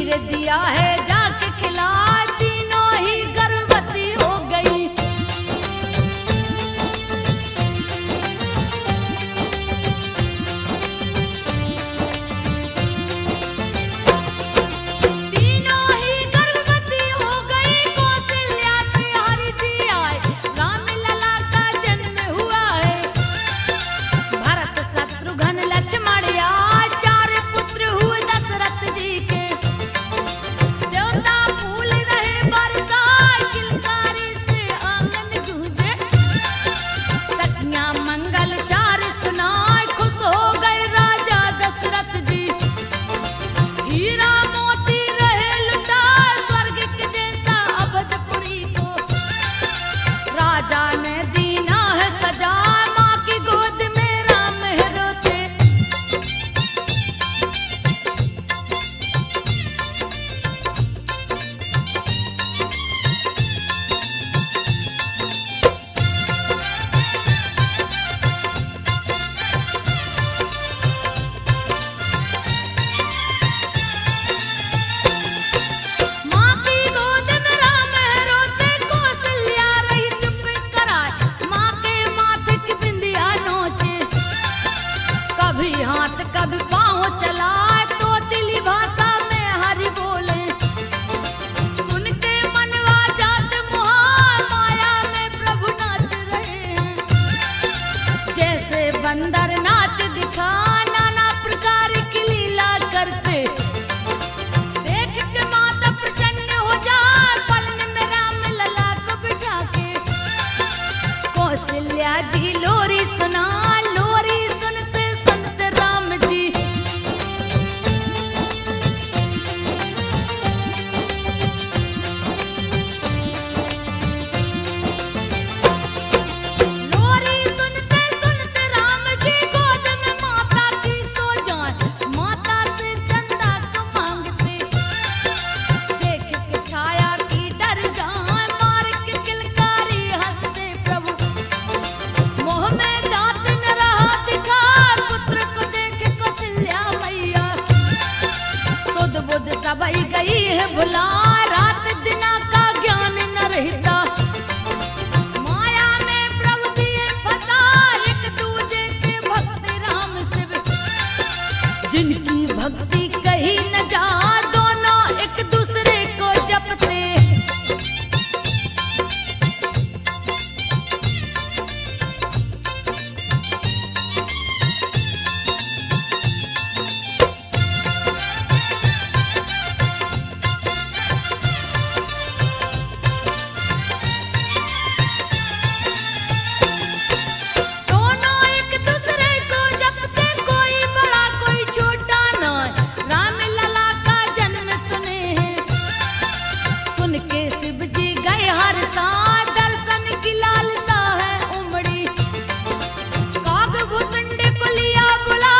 खीर दिया है जाके खिला, तीनों ही गर्भवती हो गई। तीनों ही गर्भवती हो गई। कौशल्या से हरि जी आए, राम लला का जन्म हुआ है। भरत शत्रुघ्न लक्ष्मण आए, चार पुत्र हुए दशरथ जी के। देवता फूल रहे बरसात, किलकारी से आंगन गूंजे। सतियां मंगल चार सुनाए, खुश हो गए राजा दशरथ जी। हीरा मोती रहे लुटा, स्वर्ग के जैसा अवधपुरी को। राजा ने दीना है सजा, माँ की गोद में राम है रोते। माँ की गोद में राम है रोते, कौशल्या रही चुप कराए। माँ के माथे की बिंदिया नोचे, कभी हाथ कभी पाँव चलाए। तो दिली भाषा में हरि बोले, सुन के मनवा जात मुहार। माया में प्रभु नाच रहे हैं, जैसे बंदर नाच दिखा। नाना प्रकार की लीला करते, देख के माता प्रसन्न हो जाए। पलन में राम लला को बिठा के, कौशल्या जी लोरी सुना। लोरी सुनते सुनते राम जी लोरी सुनते सुनते राम जी गोद में माता की सो जाए। माता से चंदा को मांगते, देख के छाया की डर जाए। मार के किलकारी हंसते प्रभु, मोह में दांत न रहा दिखा। पुत्र को देख कौशल्या मैया, सुध बुध सबई गई है भुला। रात दिना का ज्ञान न रहता, माया में प्रभु दिए फंसा। एक दूजे के भक्त राम शिव, जिनकी भक्ति कही न जा। दोनों एक दूसरे को जपते, दोनों एक दूसरे को जपते। कोई बड़ा कोई छोटा न, राम लला का जन्म सुने हैं। सुन के शिव जी गए हर साथ, दर्शन की लालसा है उमड़ी। काग भुसुंडे को लिया बुला,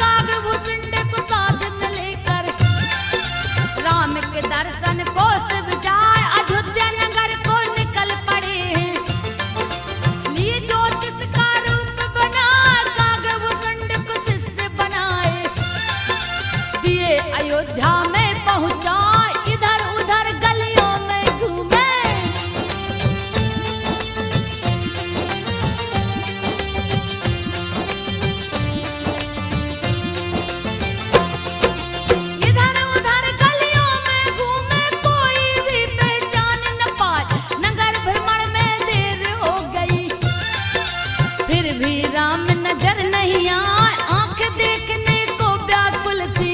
काग भुसुंडे को साथ में लेकर। राम के दर्शन को शिव जाए, अयोध्या नगर को निकल पड़े हैं। लिए ज्योतिष का रूप बना, काग भुसुंड को शिष्य बनाए। दिए अयोध्या में पहुंचा, इधर उधर गलियों में घूमे। इधर उधर गलियों में घूमे, कोई भी पहचान न पाए। नगर भ्रमण में देर हो गई, फिर भी राम नजर नहीं आए। आंख देखने को व्याकुल थी,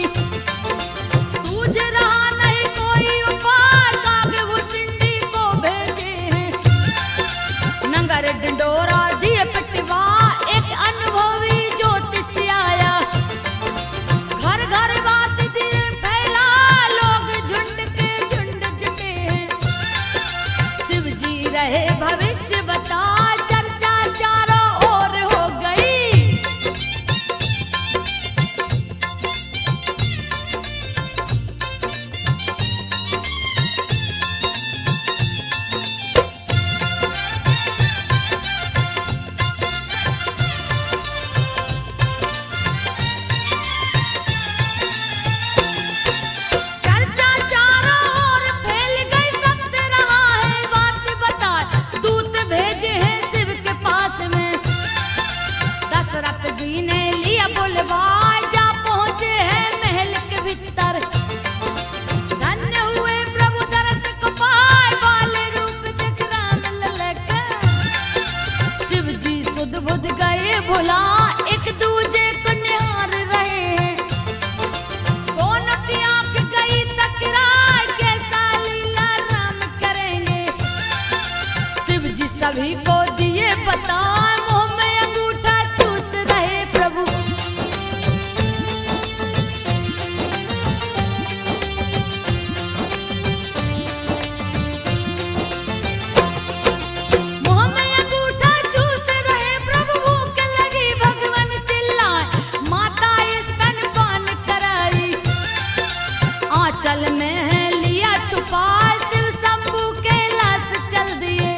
आंचल में है लिया छुपा, शिव शंभू के लाश चल दिए।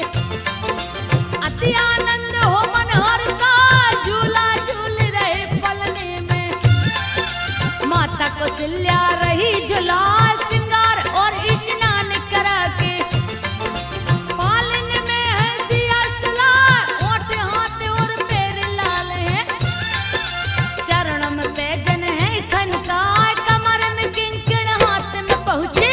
अति आनंद हो मन हर्षा, झूला झूल रहे पलने में। माता कौशल्या रही झूला, श्रृंगार और स्नान करा के। पालन में है दिया सुला, ओठ हाथ और पैर लाल है। चरण में पैजन है खनका, कमर में किंकण हाथ में पहुंची।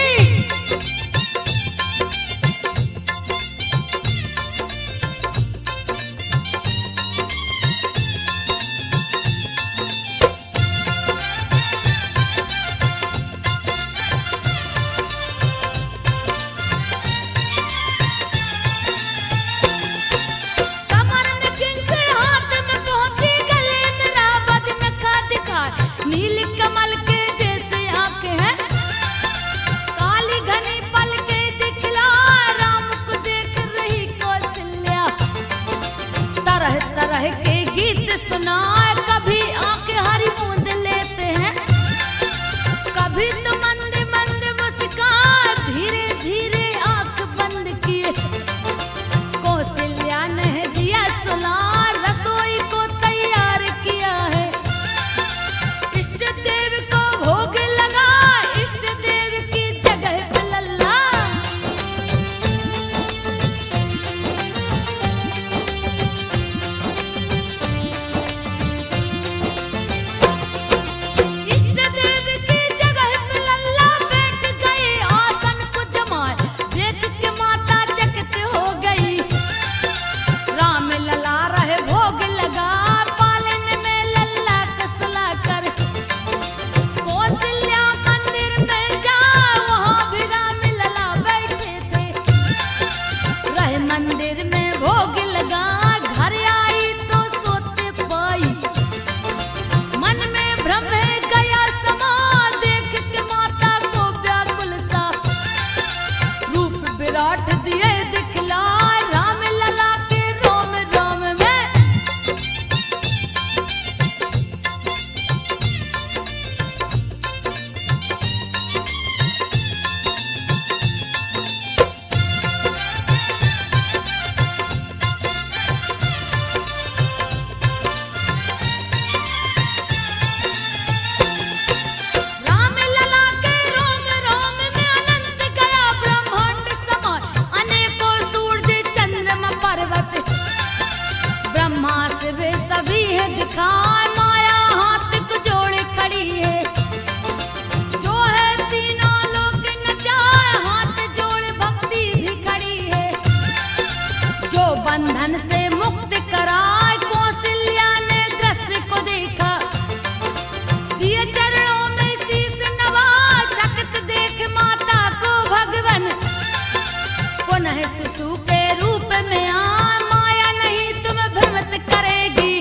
कमर में किंकण हाथ में पहुंची, गले में रावत नखा दिखाए। नील कमल के जैसे आंखें हैं, काली घनी पलके दिखला। राम को देख रही कौशल्या, तरह तरह के गीत सुनाए। कभी आंखें हरी मूंद लेते हैं, कभी तो मंद मंद मुस्कान। धीरे धीरे आंख बंद किए, कौशल्या ने दिया सुला। रसोई को तैयार किया है, इष्ट देव को भोग लगा। इष्ट देव की जगह पे लल्ला। इष्ट देव की जगह पे लल्ला बैठ गए आसन को जमाए। देख के माता चकित हो गई, राम लला रहे भोग लगा। पालन में लल्ला को सुलाकर कौशल्या मंदिर में जा, वहाँ भी राम लला बैठे थे। रहे मंदिर में भोग लगा, घर आई तो सोते पाई। मन में भ्रम है गया समा, देख के माता को व्याकुल सा। रूप विराट दिए दिखलाए, राम लला के रोम रोम में। राम लला के रोम रोम में अनंत गया ब्रह्मांड समान। अनेकों सूरज चंद्रमा पर्वत, ब्रह्मा शिव सभी है दिखाए। माया हाथ को जोड़े खड़ी है, जो है तीनों लोग नचाए। हाथ जोड़े भक्ति भी खड़ी है, जो बंधन से मुक्त कराए। कौशल्या ने दृश्य को देखा, दिए चरणों में शीश नवा। चकित देख माता को भगवन, पुनः शिशु के रूप में आ। माया नहीं तुम्हें भ्रमित करेगी,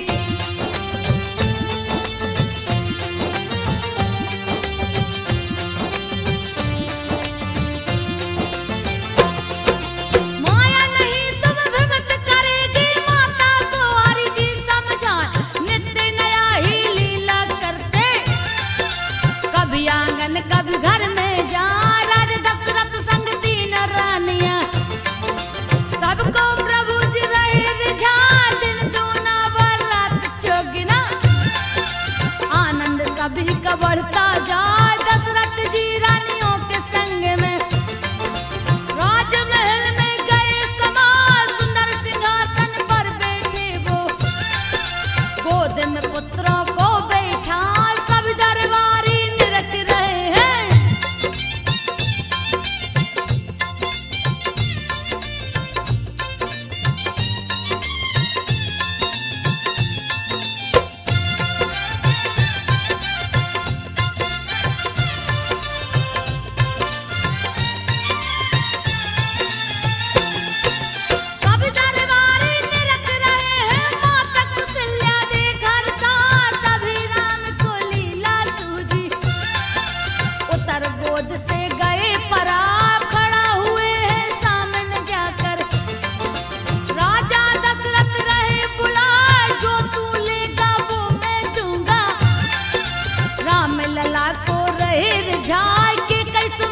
माया नहीं तुम्हें भ्रमित करेगी। माता को हरि जी समझाए, नित्य नया ही लीला करते। कभी आंगन कभी घर में जा, राजा दशरथ संग तीन रानियां। सबको प्रभु जी रहे रिझा, दिन दूना बर रात चौगुना। आनंद सभी का बढ़ता जाए, दशरथ जी रानियों के संग में। राजमहल में गए समा, सुंदर सिंहासन पर बैठे वो। गोद में पुत्रों को बैठा, सब दरबारी निरख रहे हैं। लला को रहे रिझाए के कैसे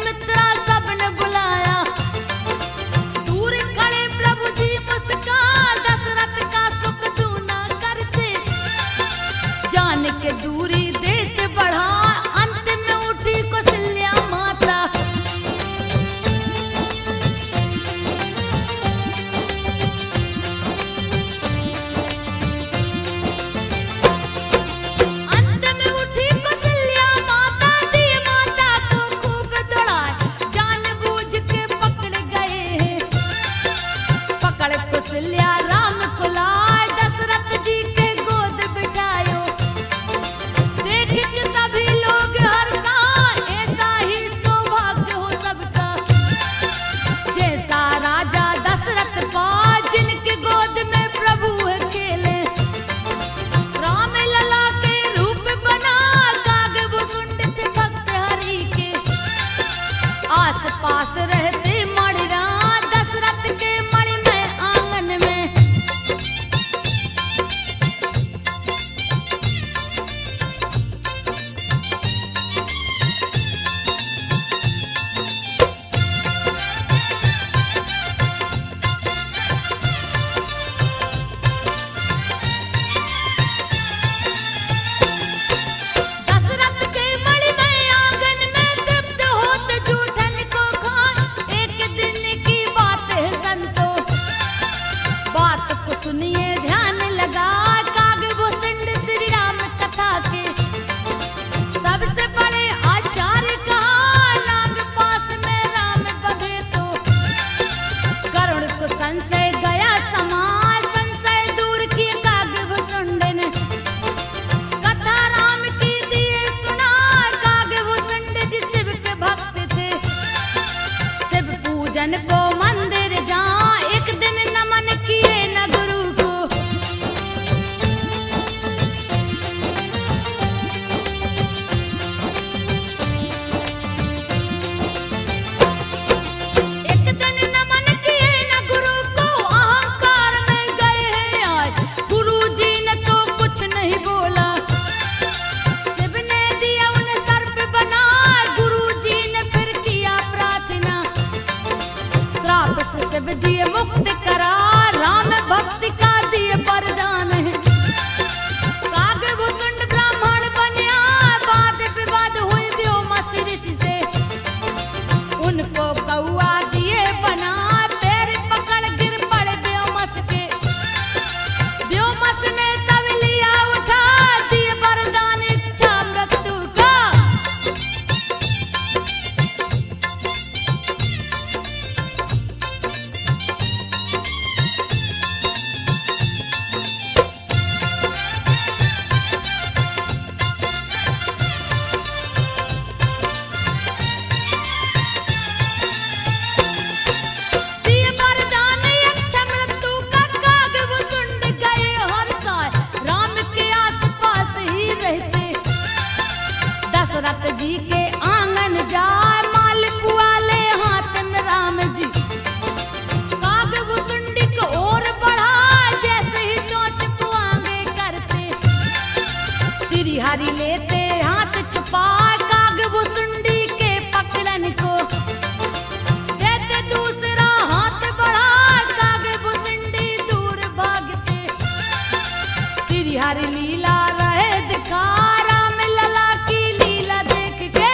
कृष्ण को मंदिर जहाँ एक दिन नमन किए न गुरु को। एक दिन नमन किए न गुरु को, अहंकार में गए हैं आज। गुरु जी ने तो कुछ नहीं बोला, शिव ने दिया उन्हें सर पे बना। गुरु जी ने फिर किया प्रार्थना, श्राप से शिव दिए मुक्त करा। राम भक्ति का दिए वरदान है, काग भुसुंड ब्राह्मण बनया। वाद विवाद हुई व्योमस ऋषि से, उनको कौआ दिए बना। पैर पकड़ गिर पड़े व्योमस के, व्योमस ने तब लिया उठा। दिए वरदान इच्छा मृत्यु का। दिए वरदान इच्छा मृत्यु का। काग भुसुंड गए हर्षाए, राम के आसपास ही रहते। दशरथ जी के आंगन जाए, मालिक वाले हाथ में राम जी। काग भुसुंडी को और बढ़ा, जैसे ही चोंच पुआंगे करते। श्री हरि लेते हाथ छुपा, काग भुसुंडी के पकड़न को। देते दूसरा हाथ बढ़ा, काग भुसुंडी दूर भागते। श्री हरि लीला रहे दिखा, राम लला की लीला देख के।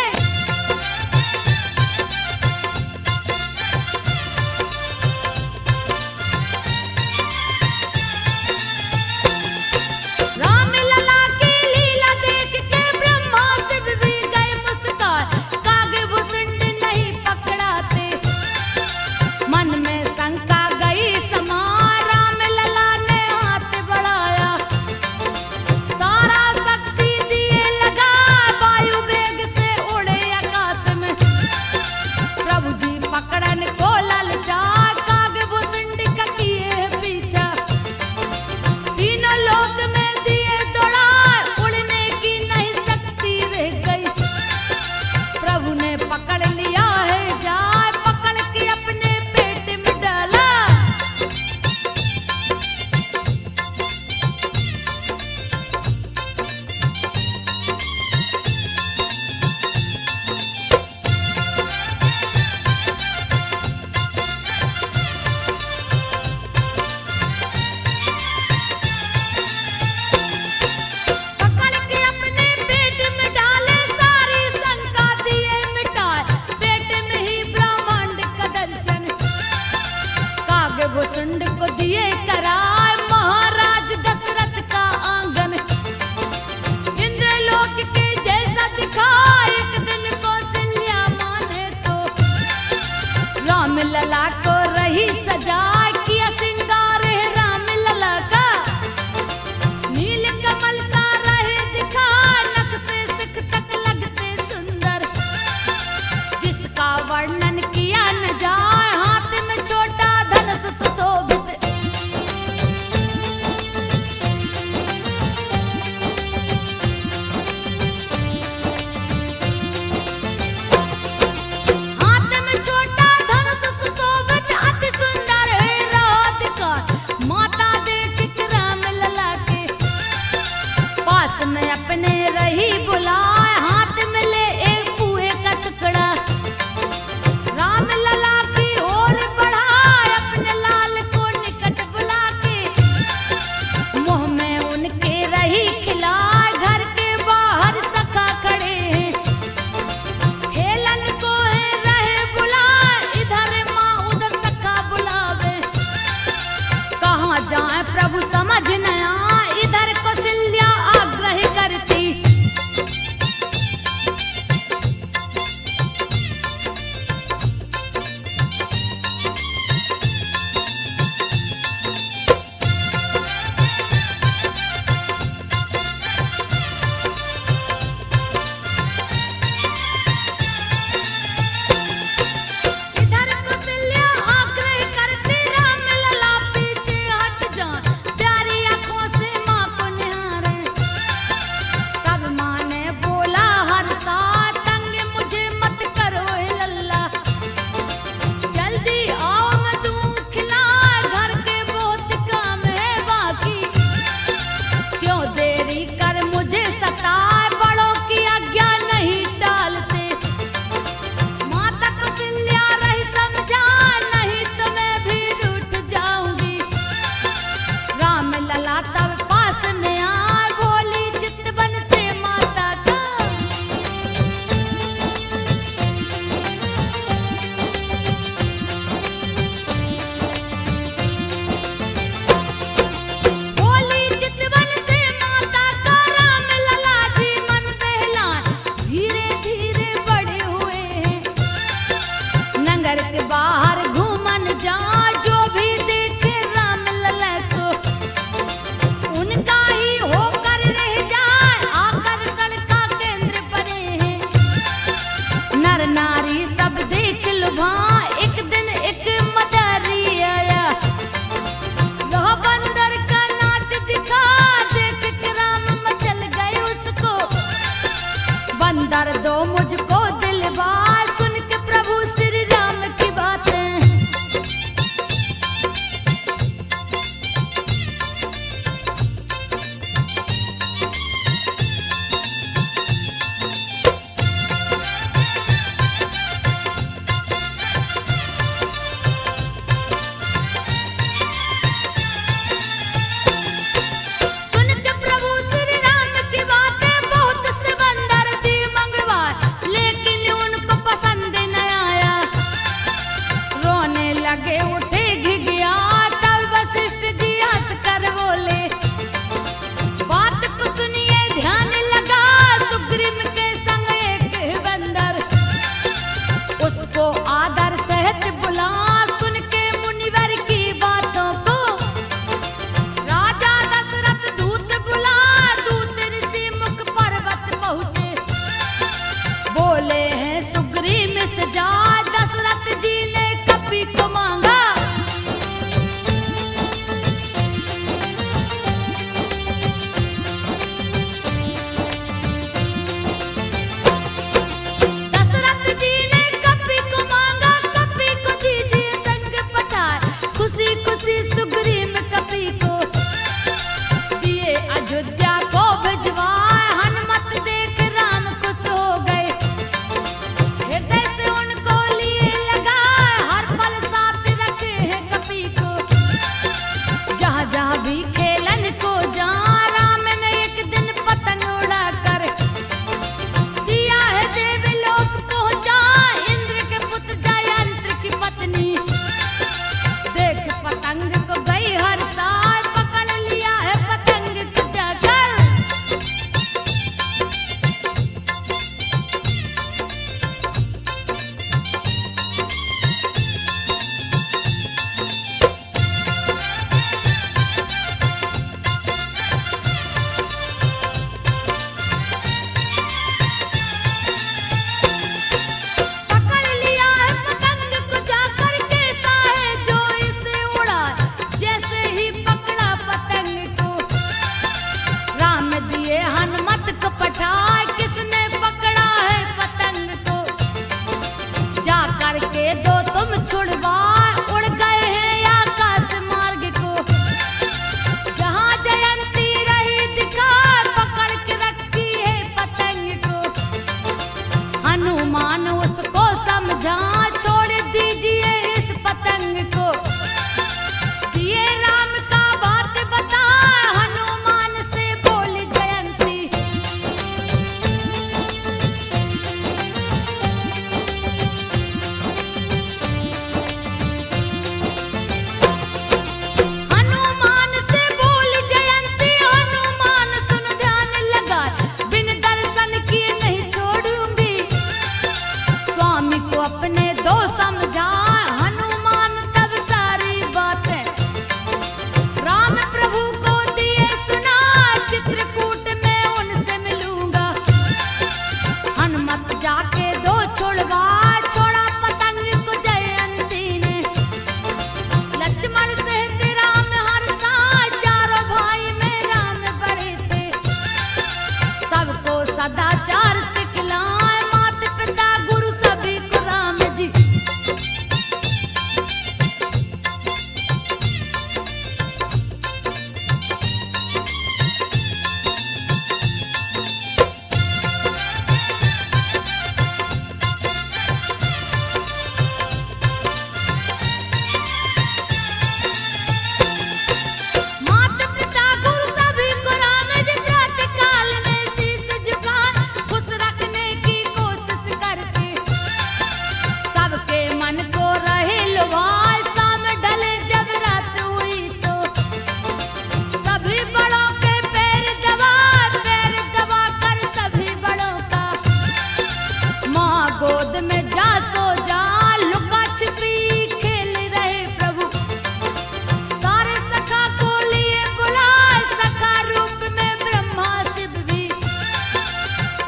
मुझको दिलवार सुन के प्रभु श्री राम की बातें।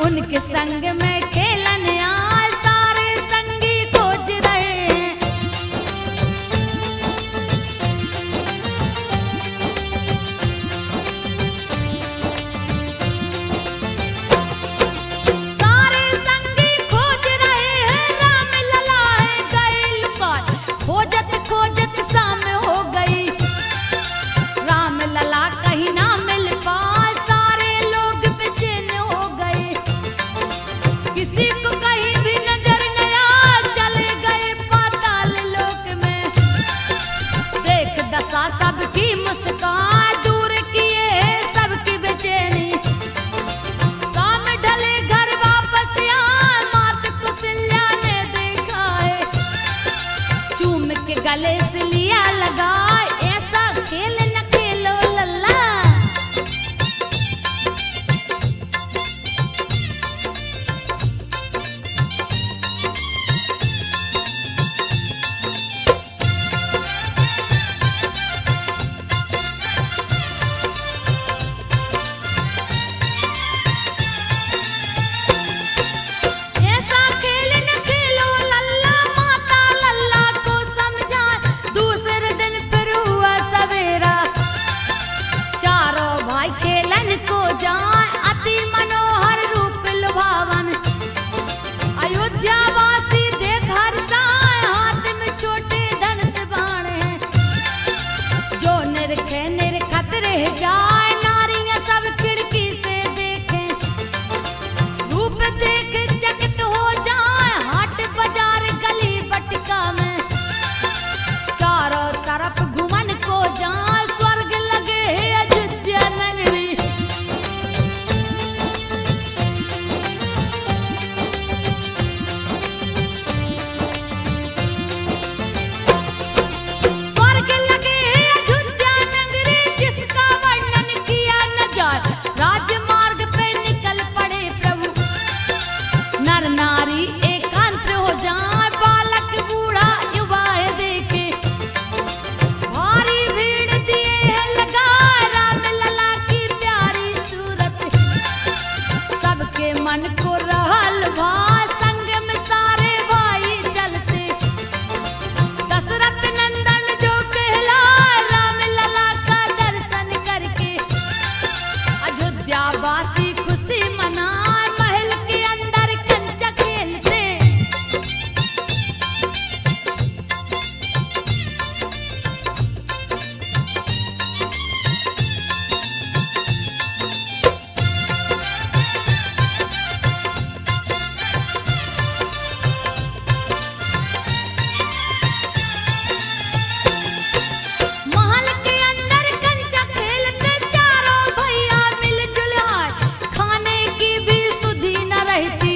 उनके संग में खेलन आए सारे संगी खोज रहे हैं। सारे संगी गले से लिया लगा, ऐसा खेल न खेलो लल्ला। अयोध्यावासी देख हर्षाए, हाथ में छोटे धनुष बाण हैं। जो निरखे निरखत रह जाए, नारियां सब खिड़की से देखें। रूप देख चकित हो जाए, हाट बाजार गली बटिका में। चारों तरफ घुमन को जाए, स्वर्ग लगे है अयोध्या नगरी। नारी एकांत्र हो जाए, बालक बूढ़ा युवा देखे। भारी भीड़ दिए है लगा, राम लला की प्यारी सूरत। सबके मन को रहल भाई, संग में सारे भाई चलते। दशरथ नंदन जो कहलाए, राम लला का दर्शन करके। अयोध्या वासी खुशी मनाए, महल के अंदर कंचा खेलते। महल के अंदर कंचा खेलते, चारों भैया मिलजुल आए। खाने की भी सुधि न रहती,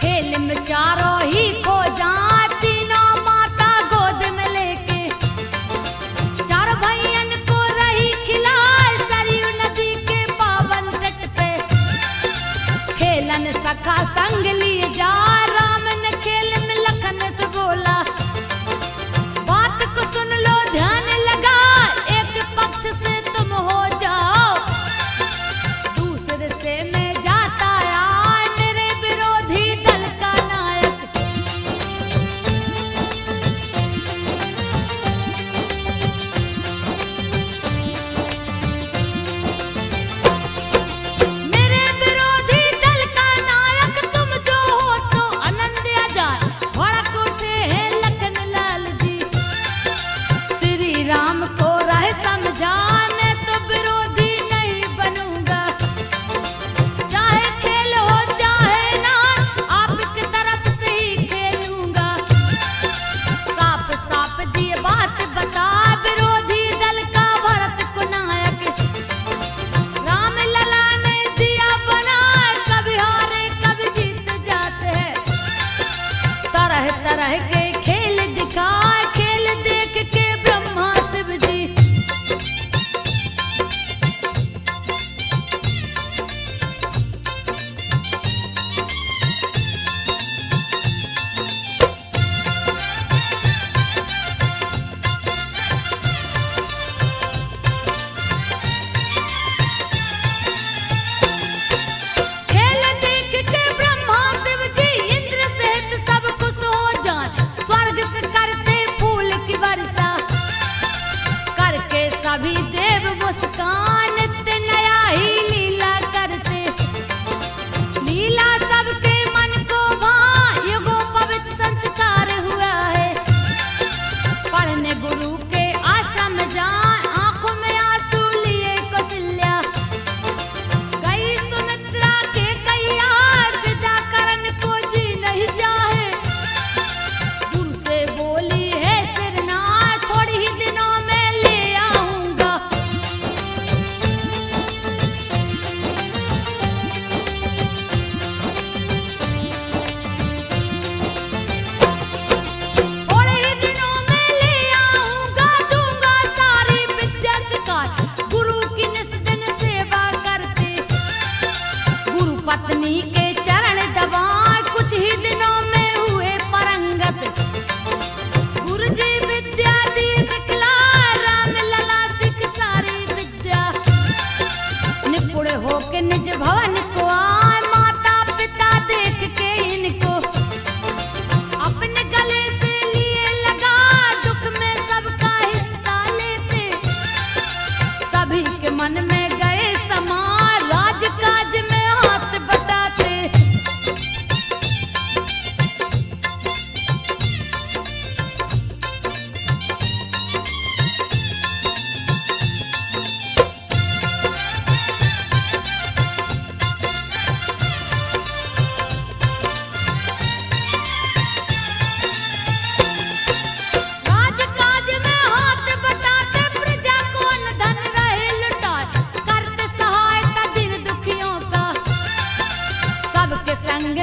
खेल में चारों ही खो जाए। तीनों माता गोद में लेके, चार भैयन को रही खिलाए। सरयू नदी के पावन तट पे, खेलन सखा संग लिए जा। राम ने खेल में लखन से बोला, बात को सुन लो ध्यान लगा। एक पक्ष से तुम हो जाओ, दूसरे से मैं जाता आए। मेरे विरोधी दल का नायक। मेरे विरोधी दल का नायक तुम जो हो तो आनंद आ जाए। भड़क उठे हैं लखन लाल जी, श्री राम को राह समझा। मैं तो विरोधी नहीं बनूंगा, चाहे खेल हो चाहे ना, आपकी तरफ से ही खेलूंगा। साफ साफ दिए बात बता, विरोधी दल का भरत को नायक। राम लला ने दिया बना, कभी हारे कभी जीत जाते हैं। तरह तरह के खेल दिखाए, खेल देख के ब्रह्मा शिव जी। खेल देख के ब्रह्मा शिव जी, इंद्र सहित सब खुश हो जाए।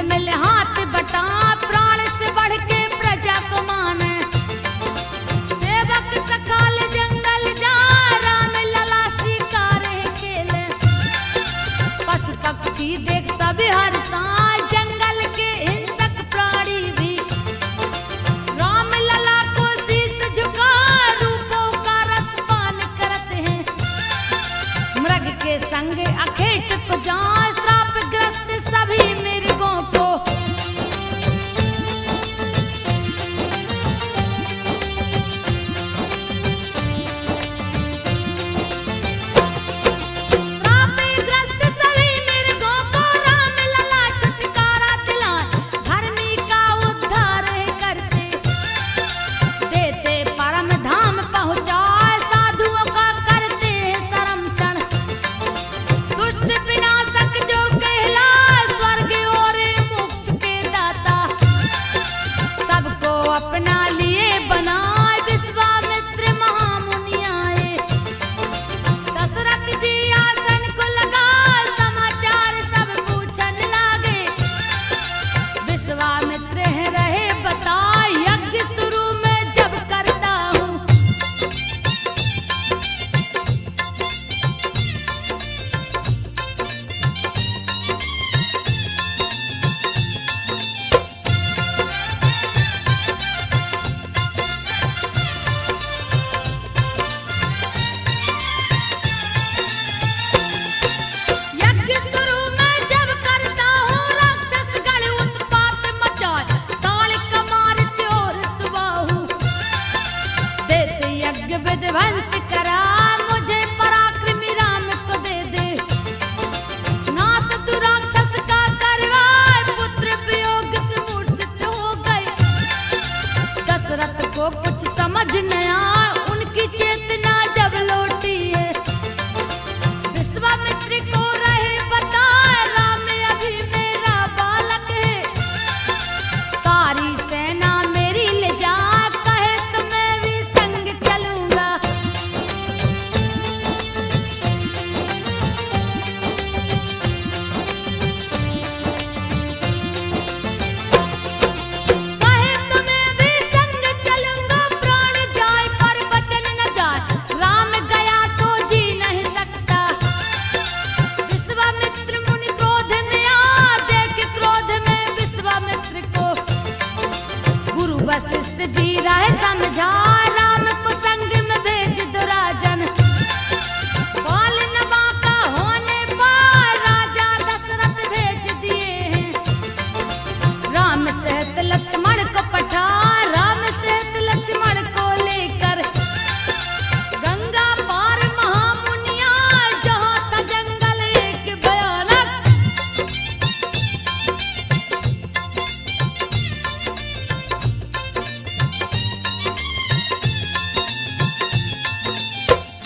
मिले हाथ बटा, प्राण से बढ़ के प्रजा को माने। सेवक सकाल जंगल जा, राम लला शिकारे खेले। पशु पक्षी देख सभी हर्षा, जंगल के हिंसक प्राणी भी। राम लला को शीश झुका, रूपों का रस पान करते हैं। मृग के संग अखेट को जा, श्रापग्रस्त सभी मृगों को। श्रापग्रस्त सभी मृगों को राम लला छुटकारा दिलाए, धर्मी का उद्धार करते। देते परम धाम पहुँचाए, साधुओं का करते संरक्षण। दुष्ट विनाशक जो कहलाए, स्वर्ग और मोक्ष के दाता। सबको अपना लिए बनाए, विश्वामित्र महामुनि आए। दशरथ जी आसन को लगा, समाचार सब पूछन लागे। विश्वामित्र रहे बता, यज्ञ शुरू में जब करता हूँ। यज्ञ शुरू में जब करता हूँ, राक्षस गण उत्पात मचाए। ताल कमार चोर सुबाहु, देते यज्ञ विध्वंस करा। मुझे पराक्रमी राम को दे दे, नाश दुराक्षस का करवाए। पुत्र वियोग से मूर्छित हो गए। दशरथ को कुछ समझ न आया, उनकी चेतना जब लौटी है। विश्वामित्र को रहे बता, राम अभी मेरा बालक है। सारी सेना मेरी ले जा, कहे तो मैं भी संग चलूंगा। कहे तो मैं भी संग चलूंगा, प्राण जाए पर वचन न जाए। राम गया तो जी नहीं सकता। विश्वामित्र मुनि क्रोध में आ, देख क्रोध में विश्वामित्र को। गुरु वशिष्ठ जी राय समझा, राम को संग में भेज दो राजन। बाल नवा का होने पर राजा दशरथ भेज दिए हैं। राम सहित लक्ष्मण को पठा, राम सहित लक्ष्मण को लेकर। गंगा पार महामुनिया, जहाँ था जंगल एक भयानक।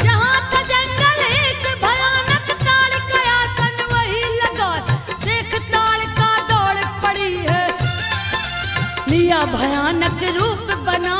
जहाँ था जंगल एक भयानक, ताड़ का आसन वही लगा। देख ताड़ का दौड़ पड़ी है, लिया भयानक रूप बना।